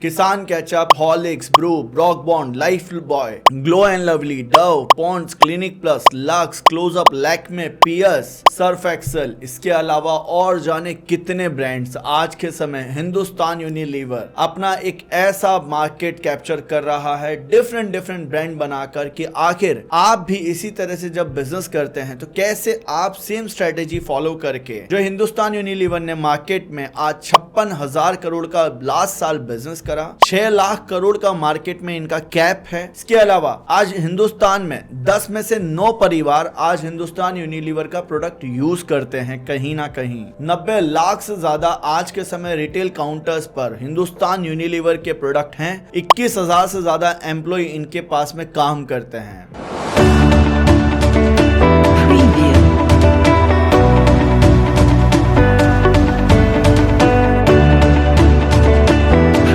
किसान ketchup, Horlicks, Bru, Brooke Bond, Lifebuoy, Glow and Lovely, Dove, Pond's, Clinic Plus, Lux, Closeup, Lakme, Pears, Surf Excel, इसके अलावा और जाने कितने brands. आज के समय हिंदुस्तान यूनिलीवर अपना एक ऐसा मार्केट कैप्चर कर रहा है डिफरेंट ब्रांड बनाकर कि आखिर आप भी इसी तरह से जब बिजनेस करते हैं तो कैसे आप सेम स्ट्रेटेजी फॉलो करके, जो हिंदुस्तान यूनिलीवर ने मार्केट में आज 56,000 करोड़ का लास्ट साल बिजनेस करा, 6 लाख करोड़ का मार्केट में इनका कैप है। इसके अलावा आज हिंदुस्तान में 10 में से 9 परिवार आज हिंदुस्तान यूनिलीवर का प्रोडक्ट यूज करते हैं कहीं ना कहीं। 90 लाख से ज्यादा आज के समय रिटेल काउंटर्स पर हिंदुस्तान यूनिलीवर के प्रोडक्ट हैं। 21,000 से ज्यादा एम्प्लॉय इनके पास में काम करते हैं।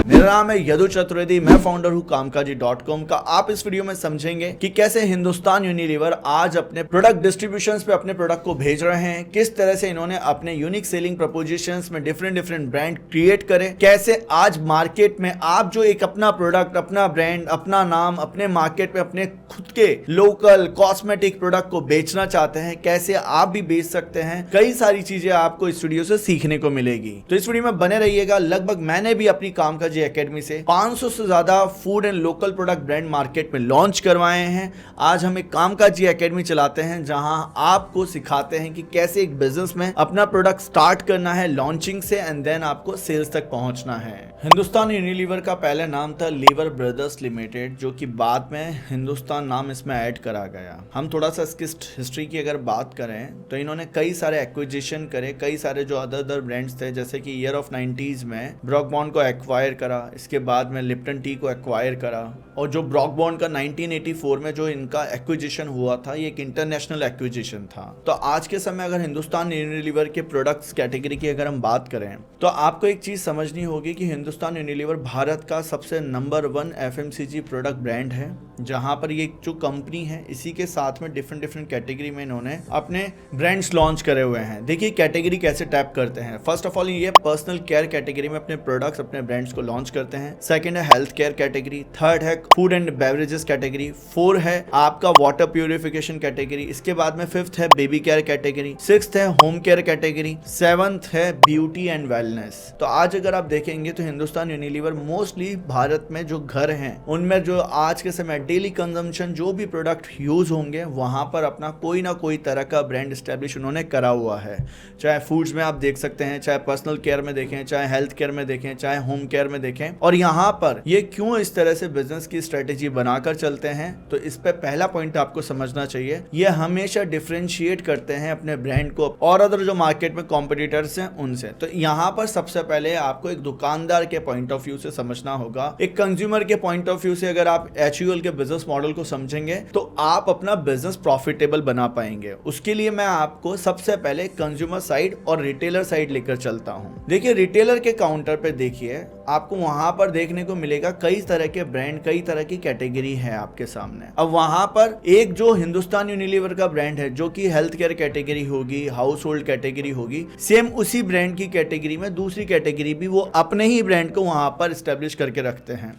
मेरा नाम है यदु चतुर्वेदी, मैं फाउंडर हूँ कामकाजी.com का। आप इस वीडियो में समझेंगे कि कैसे हिंदुस्तान यूनिलीवर आज अपने प्रोडक्ट डिस्ट्रीब्यूशंस पे अपने प्रोडक्ट को भेज रहे हैं, किस तरह से इन्होंने अपने यूनिक सेलिंग प्रपोजिशंस में डिफरेंट ब्रांड क्रिएट करे, कैसे आज मार्केट में आप जो एक अपना प्रोडक्ट, अपना ब्रांड, अपना नाम अपने मार्केट में अपने खुद के लोकल कॉस्मेटिक प्रोडक्ट को बेचना चाहते हैं, कैसे आप भी बेच सकते हैं। कई सारी चीजें आपको इस वीडियो से सीखने को मिलेगी, तो इस वीडियो में बने रहिएगा। लगभग मैंने भी अपनी कामकाजी एकेडमी से 500 से ज्यादा food and local product brand market में लॉन्च करवाए हैं। आज हम एक कामकाजी एकेडमी चलाते हैं जहां आपको सिखाते हैं कि कैसे एक बिजनेस में अपना प्रोडक्ट स्टार्ट करना है लॉन्चिंग से एंड देन आपको सेल्स तक पहुंचना है। हिंदुस्तान यूनिलीवर का पहले नाम था लीवर ब्रदर्स लिमिटेड, जो कि बाद में हिंदुस्तान नाम इसमें ऐड करा गया। हम थोड़ा सा इसकी हिस्ट्री की अगर बात करें तो इन्होंने कई सारे एक्विजिशन करे, कई सारे जो अदर ब्रांड्स थे, जैसे कि ईयर ऑफ 90s में ब्रॉक बॉन्ड को एक्वायर करा, इसके बाद में लिप्टन टी को एक्वायर करा, और जो ब्रॉक बॉन्ड का 1984 में जो इनका एक्विजिशन हुआ था, ये एक इंटरनेशनल एक्विजिशन था। तो आज के समय अगर हिंदुस्तान यूनिलीवर के प्रोडक्ट्स कैटेगरी की अगर हम बात करें तो आपको एक चीज समझनी होगी कि हिंदुस्तान यूनिलीवर भारत का सबसे नंबर 1 FMCG प्रोडक्ट ब्रांड है, जहां पर ये जो कंपनी है इसी के साथ में डिफरेंट कैटेगरी में इन्होंने अपने ब्रांड्स लॉन्च करे हुए हैं। देखिए कैटेगरी कैसे टैप करते हैं। फर्स्ट ऑफ ऑल ये पर्सनल केयर कैटेगरी में अपने प्रोडक्ट्स, अपने ब्रांड्स को लॉन्च करते हैं। सेकंड है हेल्थ केयर कैटेगरी, थर्ड है फूड एंड बेवरेजेस कैटेगरी, 4 है आपका वाटर प्यूरिफिकेशन कैटेगरी, इसके बाद में 5th है बेबी केयर कैटेगरी, 6th है होम केयर कैटेगरी, 7th है ब्यूटी एंड वेलनेस। तो आज अगर आप देखेंगे तो हिंदुस्तान यूनिलीवर मोस्टली भारत में जो घर हैं उनमें जो आज के समय डेली कंजम्पशन जो भी प्रोडक्ट यूज होंगे वहां पर अपना कोई ना कोई तरह का ब्रांड एस्टेब्लिश उन्होंने करा हुआ है। चाहे फूड्स में आप देख सकते हैं, चाहे पर्सनल केयर में देखें, चाहे हेल्थ केयर में देखें, चाहे होम केयर में देखें। और यहाँ पर ये क्यों इस तरह से बिजनेस की स्ट्रेटेजी बनाकर चलते हैं, तो इस पे पहला पॉइंट आपको समझना चाहिए, ये हमेशा डिफरेंशिएट करते हैं अपने ब्रांड को और अदर जो मार्केट में कॉम्पिटिटर्स हैं उनसे। तो यहाँ पर सबसे पहले आपको एक दुकानदार के पॉइंट ऑफ व्यू से समझना होगा, एक कंज्यूमर के पॉइंट ऑफ व्यू से अगर आप HUL के बिजनेस मॉडल को समझेंगे तो आप अपना बिजनेस प्रॉफिटेबल बना पाएंगे। उसके लिए मैं आपको सबसे पहले कंज्यूमर साइड और रिटेलर साइड लेकर चलता हूँ। देखिए रिटेलर के काउंटर पे देखिए आपको वहां पर देखने को मिलेगा कई तरह के ब्रांड, कई तरह की कैटेगरी है आपके सामने। अब वहां पर एक जो हिंदुस्तान यूनिलीवर का ब्रांड है जो कि हेल्थ केयर कैटेगरी होगी, हाउस होल्ड कैटेगरी होगी, सेम उसी ब्रांड की कैटेगरी में दूसरी कैटेगरी भी वो अपने ही ब्रांड को वहां पर स्टैब्लिश करके रखते हैं।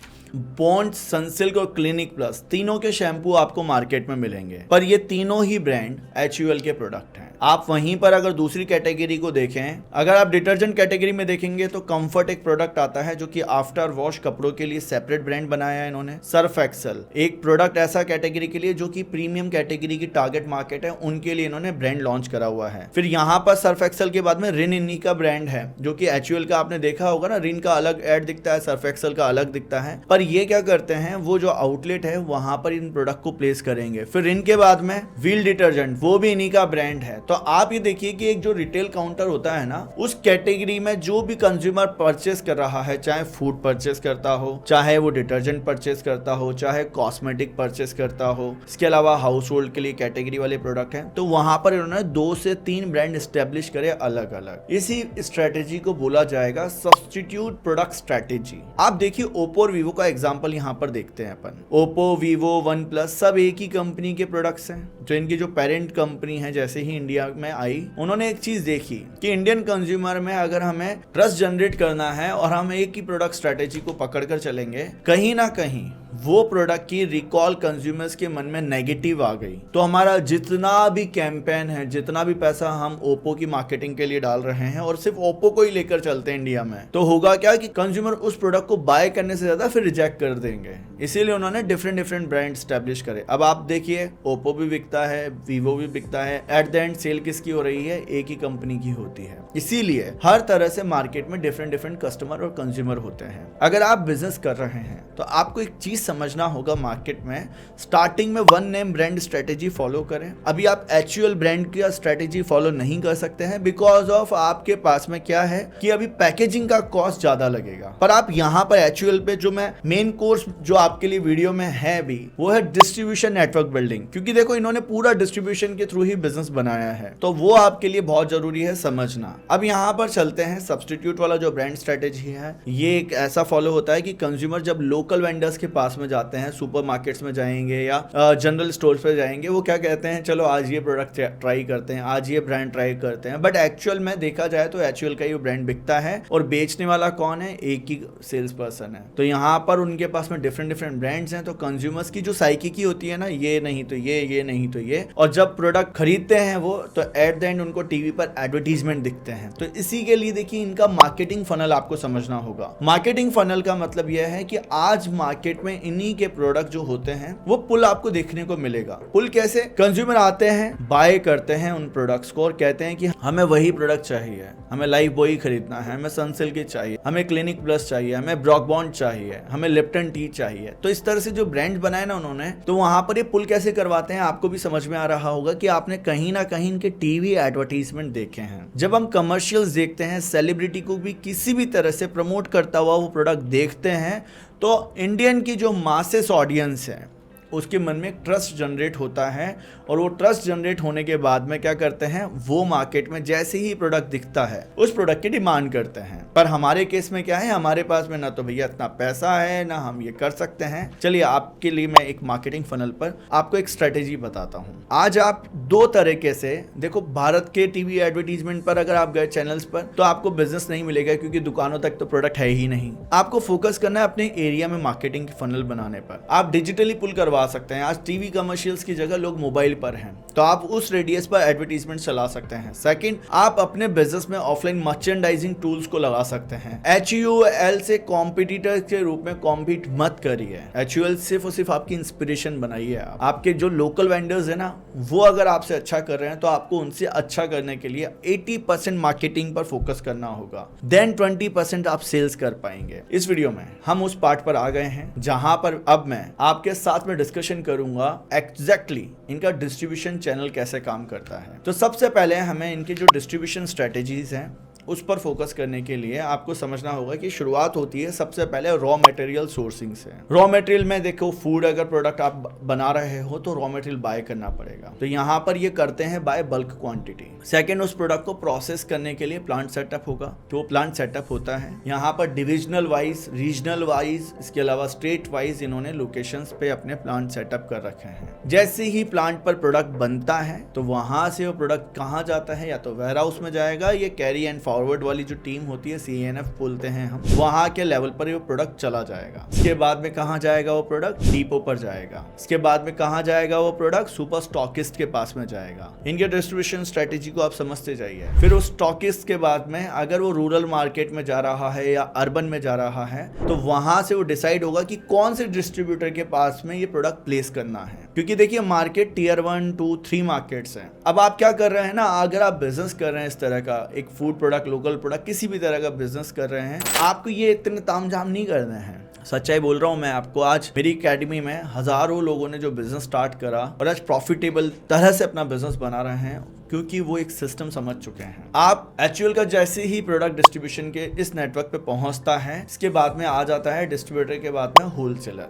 बॉन्ड्स, सनसिल्क और क्लिनिक प्लस तीनों के शैम्पू आपको मार्केट में मिलेंगे, पर ये तीनों ही ब्रांड HUL के प्रोडक्ट हैं। आप वहीं पर अगर दूसरी कैटेगरी को देखें, अगर आप डिटर्जेंट कैटेगरी में देखेंगे तो कंफर्ट एक प्रोडक्ट आता है जो कि आफ्टर वॉश कपड़ों के लिए सेपरेट ब्रांड बनाया है इन्होंने। सर्फ एक्सल एक प्रोडक्ट ऐसा कैटेगरी के लिए जो कि प्रीमियम कैटेगरी की टारगेट मार्केट है, उनके लिए इन्होंने ब्रांड लॉन्च करा हुआ है। फिर यहाँ पर सर्फ एक्सल के बाद में रिन इन्हीं का ब्रांड है, जो कि HUL का आपने देखा होगा ना, रिन का अलग एड दिखता है, सर्फ एक्सल का अलग दिखता है। पर ये क्या करते हैं, वो जो आउटलेट है वहां पर इन प्रोडक्ट को प्लेस करेंगे। फिर इनके बाद में व्हील डिटर्जेंट, वो भी इन्हीं का ब्रांड है। तो आप ये देखिए कि एक जो रिटेल काउंटर होता है ना, उस कैटेगरी में जो भी कंज्यूमर परचेस कर रहा है, चाहे फूड परचेस करता हो, चाहे वो डिटर्जेंट परचेस करता हो, चाहे कॉस्मेटिक परचेस करता हो, इसके अलावा हाउस होल्ड के लिए कैटेगरी वाले प्रोडक्ट हैं, तो वहां पर इन्होंने 2 से 3 ब्रांड एस्टेब्लिश करे अलग अलग। इसी स्ट्रेटेजी को बोला जाएगा सब्स्टिट्यूट प्रोडक्ट स्ट्रेटेजी। आप देखिए ओप्पो और वीवो का एग्जांपल यहाँ पर देखते हैं अपन। ओप्पो, वीवो, वन प्लस सब एक ही कंपनी के प्रोडक्ट्स हैं। जो इनकी जो पेरेंट कंपनी है जैसे ही इंडिया में आई, उन्होंने एक चीज देखी कि इंडियन कंज्यूमर में अगर हमें ट्रस्ट जनरेट करना है और हम एक ही प्रोडक्ट स्ट्रेटेजी को पकड़कर चलेंगे, कहीं ना कहीं वो प्रोडक्ट की रिकॉल कंज्यूमर्स के मन में नेगेटिव आ गई, तो हमारा जितना भी कैंपेन है, जितना भी पैसा हम ओप्पो की मार्केटिंग के लिए डाल रहे हैं और सिर्फ ओप्पो को ही लेकर चलते हैं इंडिया में, तो होगा क्या कि कंज्यूमर उस प्रोडक्ट को बाय करने से ज्यादा फिर रिजेक्ट कर देंगे। इसीलिए उन्होंने डिफरेंट ब्रांड स्टैब्लिश करे। अब आप देखिए, ओप्पो भी बिकता है, वीवो भी बिकता है, एट द एंड सेल किसकी हो रही है? एक ही कंपनी की होती है। इसीलिए हर तरह से मार्केट में डिफरेंट कस्टमर और कंज्यूमर होते हैं। अगर आप बिजनेस कर रहे हैं तो आपको एक चीज समझना होगा, मार्केट में स्टार्टिंग में one name brand strategy follow करें। अभी आप एक्चुअल ब्रांड की स्ट्रेटेजी फॉलो नहीं कर सकते हैं बिकॉज ऑफ आपके पास में क्या है कि अभी पैकेजिंग का कॉस्ट ज्यादा लगेगा। पर आप यहाँ पर एक्चुअल पे जो मैं मेन कोर्स जो आपके लिए वीडियो में है अभी, वो है डिस्ट्रीब्यूशन नेटवर्क बिल्डिंग। क्योंकि देखो, इन्होंने पूरा डिस्ट्रीब्यूशन के थ्रू ही बिजनेस बनाया है, तो वो आपके लिए बहुत जरूरी है समझना। अब यहाँ पर चलते हैं, सब्स्टिट्यूट वाला जो ब्रांड स्ट्रेटेजी है, ये एक ऐसा फॉलो होता है कि कंज्यूमर जब लोकल वेंडर्स के पास में जाते हैं, सुपरमार्केट्स में जाएंगे या जनरल स्टोर्स पे जाएंगे, वो क्या कहते हैं, चलो आज ये प्रोडक्ट ट्राई करते हैं, आज ये ब्रांड ट्राई करते हैं। बट एक्चुअल में देखा जाए तो एक्चुअल का ये ब्रांड बिकता है और बेचने वाला कौन है? एक ही सेल्स पर्सन है। तो यहाँ पर उनके पास में डिफरेंट ब्रांड्स हैं, तो कंज्यूमर्स की जो साइकी होती है ना, ये नहीं तो ये नहीं तो ये, और जब प्रोडक्ट खरीदते हैं वो, तो एट द एंड उनको टीवी पर एडवर्टीजमेंट दिखते हैं। तो इसी के लिए देखिए, इनका मार्केटिंग फनल आपको समझना होगा। मार्केटिंग फनल का मतलब यह है कि आज मार्केट में इन्हीं के प्रोडक्ट जो होते हैं वो पुल आपको देखने को मिलेगा। पुल कैसे? कंज्यूमर आते हैं, बाय करते हैं उन प्रोडक्ट्स को और कहते हैं कि हमें वही प्रोडक्ट चाहिए, हमें लाइफ बॉय खरीदना है, हमें सनसिल्क चाहिए, हमें क्लिनिक प्लस चाहिए, हमें ब्रॉकबॉन्ड चाहिए, हमें लिप्टन टी चाहिए। तो इस तरह से जो ब्रांड बनाए ना उन्होंने, तो वहां पर ये पुल कैसे करवाते हैं आपको भी समझ में आ रहा होगा कि आपने कहीं ना कहीं इनके टीवी एडवर्टीजमेंट देखे हैं। जब हम कमर्शियल्स देखते हैं, सेलिब्रिटी को भी किसी भी तरह से प्रमोट करता हुआ वो प्रोडक्ट देखते हैं, तो इंडियन की जो मासेस ऑडियंस है उसके मन में ट्रस्ट जनरेट होता है, और वो ट्रस्ट जनरेट होने के बाद में क्या करते हैं, वो मार्केट में जैसे ही प्रोडक्ट दिखता है उस प्रोडक्ट की डिमांड करते हैं। पर हमारे केस में क्या है, हमारे पास में ना तो भैया इतना पैसा है, ना हम ये कर सकते हैं। चलिए आपके लिए मैं एक मार्केटिंग फनल पर आपको एक स्ट्रेटेजी बताता हूँ। आज आप दो तरीके से देखो, भारत के टीवी एडवर्टीजमेंट पर अगर आप गए चैनल्स पर, तो आपको बिजनेस नहीं मिलेगा क्योंकि दुकानों तक तो प्रोडक्ट है ही नहीं। आपको फोकस करना है अपने एरिया में मार्केटिंग की फनल बनाने पर। आप डिजिटली पुल करवा सकते हैं। आज टीवी कमर्शियल्स की जगह लोग मोबाइल पर हैं, तो आप उस रेडियस पर एडवर्टीजमेंट चला सकते हैं। सेकंड, आप अपने बिजनेस में ऑफलाइन मर्चेंडाइजिंग टूल्स को लगा सकते हैं। HUL से कॉम्पिटिटर के रूप में कॉम्पीट मत करिए। HUL सिर्फ और सिर्फ आपकी इंस्पिरेशन बनाइए। आपके जो लोकल वेंडर्स है ना, वो अगर आपसे अच्छा कर रहे हैं तो आपको उनसे अच्छा करने के लिए 80% मार्केटिंग पर फोकस करना होगा, देन 20% आप सेल्स कर पाएंगे। इस वीडियो में हम उस पार्ट पर आ गए हैं जहां पर अब मैं आपके साथ में डिस्कशन करूंगा एग्जैक्टली इनका डिस्ट्रीब्यूशन चैनल कैसे काम करता है। तो सबसे पहले हमें इनकी जो डिस्ट्रीब्यूशन स्ट्रेटेजीज हैं उस पर फोकस करने के लिए आपको समझना होगा कि शुरुआत होती है सबसे पहले रॉ मटेरियल सोर्सिंग से। रॉ मटेरियल में देखो, फूड अगर प्रोडक्ट आप बना रहे हो तो रॉ मटेरियल बाय करना पड़ेगा, तो यहाँ पर ये करते हैं बाय बल्क क्वांटिटी। सेकंड, उस प्रोडक्ट को प्रोसेस करने के लिए प्लांट सेटअप होगा, तो प्लांट सेटअप होता है यहाँ पर डिविजनल वाइज, रीजनल वाइज, इसके अलावा स्टेट वाइज इन्होंने लोकेशंस पे अपने प्लांट सेटअप कर रखे हैं। जैसे ही प्लांट पर प्रोडक्ट बनता है तो वहां से वो प्रोडक्ट कहाँ जाता है, या तो वेयर हाउस में जाएगा, ये कैरी एंड फॉरवर्ड वाली जो टीम होती है, CNF बोलते हैं हम, वहां के लेवल पर वो प्रोडक्ट चला जाएगा। इसके बाद में कहां जाएगा वो प्रोडक्ट? डिपो पर जाएगा। इसके बाद में कहां जाएगा वो प्रोडक्ट? सुपर स्टॉकिस्ट के पास में जाएगा। इनके डिस्ट्रीब्यूशन स्ट्रेटेजी को आप समझते जाइए। फिर उस स्टॉकिस्ट के बाद में अगर वो रूरल मार्केट में जा रहा है या अर्बन में जा रहा है, तो वहां से वो डिसाइड होगा कि कौन से डिस्ट्रीब्यूटर के पास में ये प्रोडक्ट प्लेस करना है। क्योंकि देखिए, मार्केट टियर 1, 2, 3 मार्केट्स हैं। अब आप क्या कर रहे हैं ना, अगर आप बिजनेस कर रहे हैं इस तरह का, एक फूड प्रोडक्ट, लोकल प्रोडक्ट, किसी भी तरह का बिजनेस कर रहे हैं, आपको ये इतने तामझाम नहीं करने हैं। सच्चाई बोल रहा हूं मैं आपको, आज मेरी एकेडमी में हजारों लोगों ने जो बिजनेस स्टार्ट करा और आज प्रॉफिटेबल तरह से अपना बिजनेस बना रहे हैं, क्योंकि वो एक सिस्टम समझ चुके हैं। आप HUL का जैसे ही प्रोडक्ट डिस्ट्रीब्यूशन के इस नेटवर्क पे पहुंचता है, इसके बाद में आ जाता है डिस्ट्रीब्यूटर के बाद में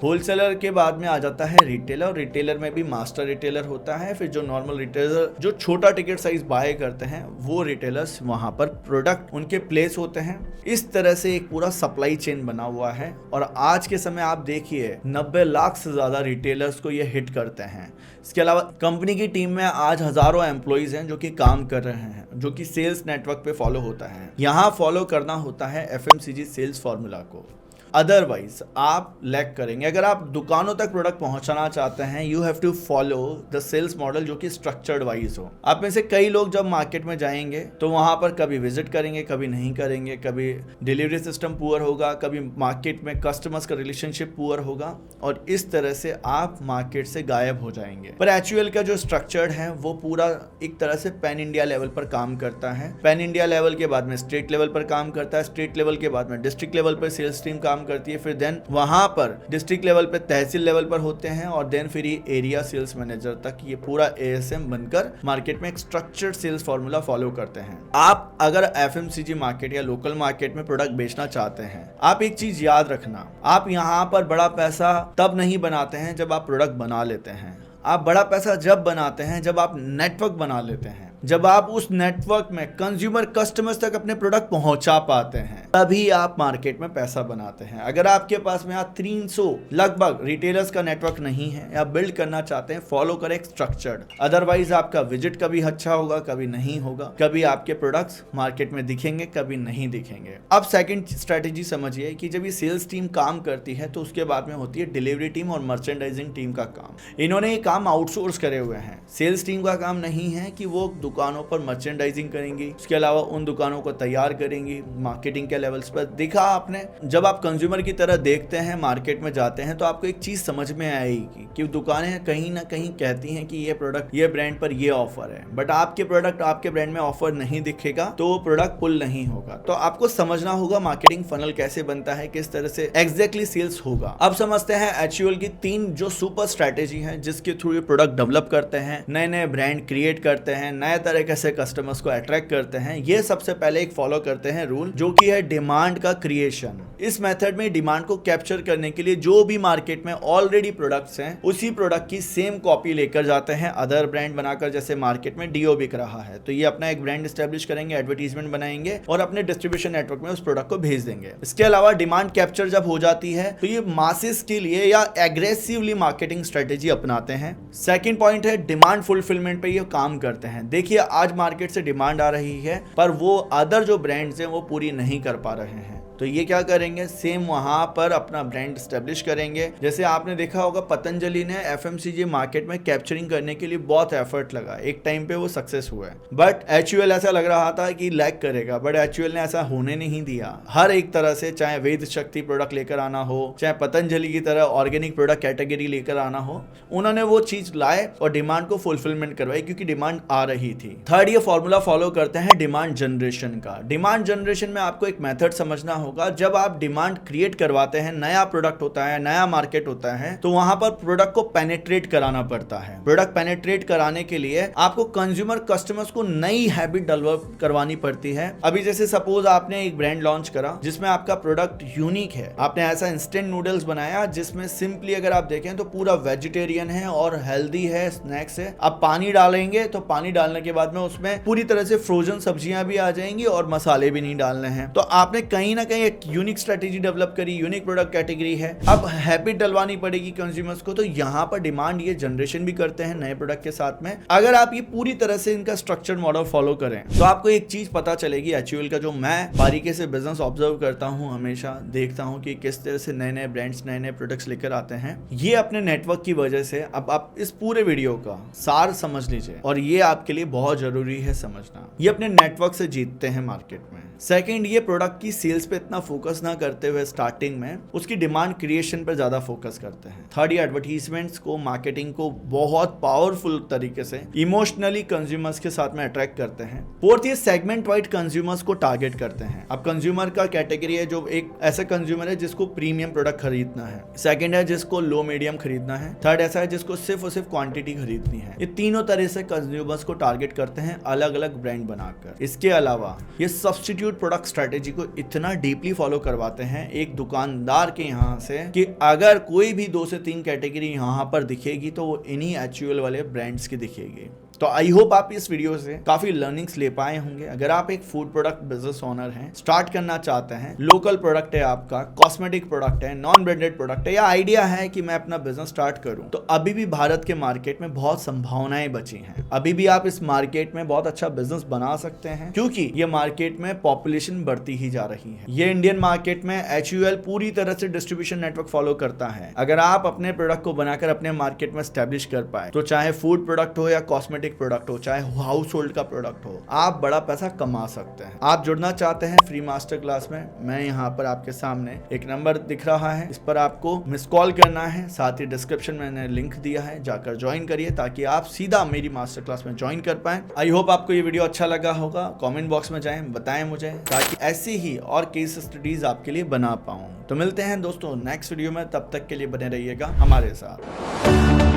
होलसेलर के बाद में आ जाता है रिटेलर। रिटेलर में भी मास्टर रिटेलर होता है, फिर जो नॉर्मल रिटेलर जो छोटा टिकट साइज बाय करते हैं वो रिटेलर्स वहां पर प्रोडक्ट उनके प्लेस होते हैं। इस तरह से एक पूरा सप्लाई चेन बना हुआ है और आज के समय आप देखिए 90 लाख से ज्यादा रिटेलर्स को ये हिट करते हैं। इसके अलावा कंपनी की टीम में आज हजारों एम्प्लॉइज हैं जो कि काम कर रहे हैं, जो कि सेल्स नेटवर्क पे फॉलो होता है। यहाँ फॉलो करना होता है FMCG सेल्स फॉर्मूला को, अदरवाइज आप लैग करेंगे। अगर आप दुकानों तक प्रोडक्ट पहुंचाना चाहते हैं, you have to follow the sales model जो कि स्ट्रक्चर्ड वाइज हो। आप में से कई लोग जब मार्केट में जाएंगे तो वहां पर कभी विजिट करेंगे, कभी नहीं करेंगे, कभी डिलीवरी सिस्टम पुअर होगा, कभी मार्केट में कस्टमर्स का रिलेशनशिप पुअर होगा और इस तरह से आप मार्केट से गायब हो जाएंगे। पर HUL का जो स्ट्रक्चर्ड है वो पूरा एक तरह से पैन इंडिया लेवल पर काम करता है। पैन इंडिया लेवल के बाद में स्टेट लेवल पर काम करता है, स्टेट लेवल के बाद में डिस्ट्रिक्ट लेवल पर सेल्स टीम काम करती है, फिर देन वहां पर डिस्ट्रिक्ट लेवल पे तहसील लेवल पर होते हैं और देन फिर ये एरिया सेल्स मैनेजर तक ये पूरा ASM बनकर मार्केट में एक स्ट्रक्चर्ड सेल्स फॉर्मूला फॉलो करते हैं। आप अगर FMCG मार्केट या लोकल मार्केट में प्रोडक्ट बेचना चाहते हैं, आप एक चीज याद रखना, आप यहाँ पर बड़ा पैसा तब नहीं बनाते हैं जब आप प्रोडक्ट बना लेते हैं। आप बड़ा पैसा जब बनाते हैं जब आप नेटवर्क बना लेते हैं, जब आप उस नेटवर्क में कंज्यूमर कस्टमर्स तक अपने प्रोडक्ट पहुंचा पाते हैं, तभी आप मार्केट में पैसा बनाते हैं। अगर आपके पास में 300 लगभग रिटेलर्स का नेटवर्क नहीं है या बिल्ड करना चाहते हैं, फॉलो करें एक स्ट्रक्चर्ड, अदरवाइज आपका विजिट कभी अच्छा होगा, कभी नहीं होगा, कभी आपके प्रोडक्ट्स मार्केट में दिखेंगे, कभी नहीं दिखेंगे। अब सेकंड स्ट्रेटेजी समझिए कि जब ये सेल्स टीम काम करती है तो उसके बाद में होती है डिलीवरी टीम और मर्चेंडाइजिंग टीम का काम। इन्होंने ये काम आउटसोर्स करे हुए हैं। सेल्स टीम का काम नहीं है कि वो दुकानों पर मर्चेंडाइजिंग करेंगी, उसके अलावा उन दुकानों को तैयार करेंगी मार्केटिंग के लेवल्स पर। देखा आपने, जब आप कंज्यूमर की तरह देखते हैं, मार्केट में जाते हैं, तो आपको एक चीज समझ में आएगी कि दुकानें कहीं ना कहीं कहती हैं कि ये प्रोडक्ट ये ब्रांड पर ये ऑफर है, बट आपके प्रोडक्ट आपके ब्रांड में ऑफर नहीं दिखेगा तो वो प्रोडक्ट पुल नहीं होगा। तो आपको समझना होगा मार्केटिंग फनल कैसे बनता है, किस तरह से एग्जैक्टली सेल्स होगा। अब समझते हैं HUL की 3 जो सुपर स्ट्रेटेजी है जिसके थ्रू ये प्रोडक्ट डेवलप करते हैं, नए नए ब्रांड क्रिएट करते हैं, नए तरह कैसे कस्टमर्स को अट्रैक्ट करते हैं। ये सबसे पहले एक फॉलो करते हैं रूल जो कि है डिमांड का क्रिएशन। इस मेथड में डिमांड को कैप्चर करने के लिए जो भी मार्केट में ऑलरेडी प्रोडक्ट्स हैं उसी प्रोडक्ट की सेम कॉपी लेकर जाते हैं अदर ब्रांड बनाकर। जैसे मार्केट में डीओ बिक रहा है तो ये अपना एक ब्रांड एस्टेब्लिश करेंगे, एडवर्टीजमेंट बनाएंगे और अपने डिस्ट्रीब्यूशन नेटवर्क में उस प्रोडक्ट को भेज देंगे। इसके अलावा डिमांड कैप्चर जब हो जाती है तो ये मासेस के लिए या एग्रेसिवली मार्केटिंग स्ट्रेटेजी अपनाते हैं। सेकंड पॉइंट है डिमांड फुलफिलमेंट पे ये काम करते हैं। देखिए आज मार्केट से डिमांड आ रही है पर वो अदर जो ब्रांड्स हैं वो पूरी नहीं कर पा रहे हैं, तो ये क्या करेंगे, सेम वहां पर अपना ब्रांड एस्टेब्लिश करेंगे। जैसे आपने देखा होगा पतंजलि ने FMCG मार्केट में कैप्चरिंग करने के लिए बहुत एफर्ट लगा, एक टाइम पे वो सक्सेस हुआ, बट HUL ऐसा लग रहा था कि लैग करेगा, बट HUL ने ऐसा होने नहीं दिया। हर एक तरह से, चाहे वेद शक्ति प्रोडक्ट लेकर आना हो, चाहे पतंजलि की तरह ऑर्गेनिक प्रोडक्ट कैटेगरी लेकर आना हो, उन्होंने वो चीज लाए और डिमांड को फुलफिलमेंट करवाई क्योंकि डिमांड आ रही थी। थर्ड, ये फॉर्मूला फॉलो करते हैं डिमांड जनरेशन का। डिमांड जनरेशन में आपको एक मेथड समझना होगा। जब आप डिमांड क्रिएट करवाते हैं, नया प्रोडक्ट होता है, नया मार्केट होता है, तो वहां पर प्रोडक्ट को पेनिट्रेट कराना पड़ता है। प्रोडक्ट पेनिट्रेट कराने के लिए आपको कंज्यूमर कस्टमर्स को नई हैबिट डेवलप करवानी पड़ती है। अभी जैसे सपोज आपने एक ब्रांड लॉन्च करा जिसमें आपका प्रोडक्ट यूनिक है, आपने ऐसा इंस्टेंट नूडल्स बनाया जिसमें सिंपली अगर आप देखें तो पूरा वेजिटेरियन है और हेल्दी है, स्नैक्स है। अब पानी डालेंगे तो पानी डालने के बाद में उसमें पूरी तरह से फ्रोजन सब्जियां भी आ जाएंगी और मसाले भी नहीं डालने हैं। तो आपने कहीं ना कहीं एक यूनिक स्ट्रेटेजी डेवलप करी, यूनिक प्रोडक्ट कैटेगरी है। अब हैबिट डलवानी पड़ेगी कंज्यूमर्स को, तो यहाँ पर डिमांड ये जनरेशन भी करते हैं नए प्रोडक्ट के साथ में। अगर आप ये पूरी तरह से इनका स्ट्रक्चर्ड मॉडल फॉलो करें तो आपको एक चीज पता चलेगी HUL का, जो मैं बारीकी से बिजनेस ऑब्जर्व करता हूँ, हमेशा देखता हूँ कि किस तरह से नए नए ब्रांड्स, नए नए प्रोडक्ट्स लेकर आते हैं। ये अपने नेटवर्क की वजह से, अब आप इस पूरे वीडियो का सार समझ लीजिए और ये आपके लिए बहुत जरूरी है समझना, ये अपने नेटवर्क से जीतते हैं मार्केट में। सेकंड, ये प्रोडक्ट की सेल्स पे इतना फोकस ना करते हुए स्टार्टिंग में उसकी डिमांड क्रिएशन पर ज्यादा फोकस करते हैं। थर्ड, ये एडवर्टीजमेंट्स को, मार्केटिंग को बहुत पावरफुल तरीके से इमोशनली कंज्यूमर्स के साथ में अट्रैक्ट करते हैं। फोर्थ, ये सेगमेंट वाइड कंज्यूमर्स को टारगेट करते हैं। अब कंज्यूमर का कैटेगरी है जो एक ऐसा कंज्यूमर है जिसको प्रीमियम प्रोडक्ट खरीदना है, सेकंड है जिसको लो मीडियम खरीदना है, थर्ड ऐसा है जिसको सिर्फ और सिर्फ क्वांटिटी खरीदनी है। ये तीनों तरह से कंज्यूमर्स को टारगेट करते हैं अलग अलग ब्रांड बनाकर। इसके अलावा ये सब्स्टिट्यूट प्रोडक्ट स्ट्रेटेजी को इतना डीपली फॉलो करवाते हैं एक दुकानदार के यहाँ से कि अगर कोई भी 2 से 3 कैटेगरी यहाँ पर दिखेगी तो वो इन्हीं HUL वाले ब्रांड्स की दिखेगी। तो आई होप आप इस वीडियो से काफी लर्निंग्स ले पाए होंगे। अगर आप एक फूड प्रोडक्ट बिजनेस ओनर हैं, स्टार्ट करना चाहते हैं, लोकल प्रोडक्ट है आपका, कॉस्मेटिक प्रोडक्ट है, नॉन ब्रांडेड प्रोडक्ट है, या आइडिया है कि मैं अपना बिजनेस स्टार्ट करूं, तो अभी भी भारत के मार्केट में बहुत संभावनाएं बची हैं। अभी भी आप इस मार्केट में बहुत अच्छा बिजनेस बना सकते हैं क्योंकि ये मार्केट में पॉपुलेशन बढ़ती ही जा रही है। ये इंडियन मार्केट में HUL पूरी तरह से डिस्ट्रीब्यूशन नेटवर्क फॉलो करता है। अगर आप अपने प्रोडक्ट को बनाकर अपने मार्केट में स्टैब्लिश कर पाए तो चाहे फूड प्रोडक्ट हो या कॉस्मेटिक प्रोडक्ट हो, चाहे हाउस होल्ड का प्रोडक्ट हो, आप बड़ा पैसा कमा सकते हैं। आप जुड़ना चाहते हैं फ्री मास्टर क्लास में, मैं यहाँ पर आपके सामने एक नंबर दिख रहा है, इस पर आपको मिस कॉल करना है। साथ ही डिस्क्रिप्शन में मैंने लिंक दिया है, जाकर ज्वाइन करिए ताकि आप सीधा मेरी मास्टर क्लास में ज्वाइन कर पाए। आई होप आपको ये वीडियो अच्छा लगा होगा। कमेंट बॉक्स में जाएं, बताएं मुझे, ताकि ऐसी ही और केस स्टडीज आपके लिए बना पाऊं। तो मिलते हैं दोस्तों नेक्स्ट वीडियो में, तब तक के लिए बने रहिएगा हमारे साथ।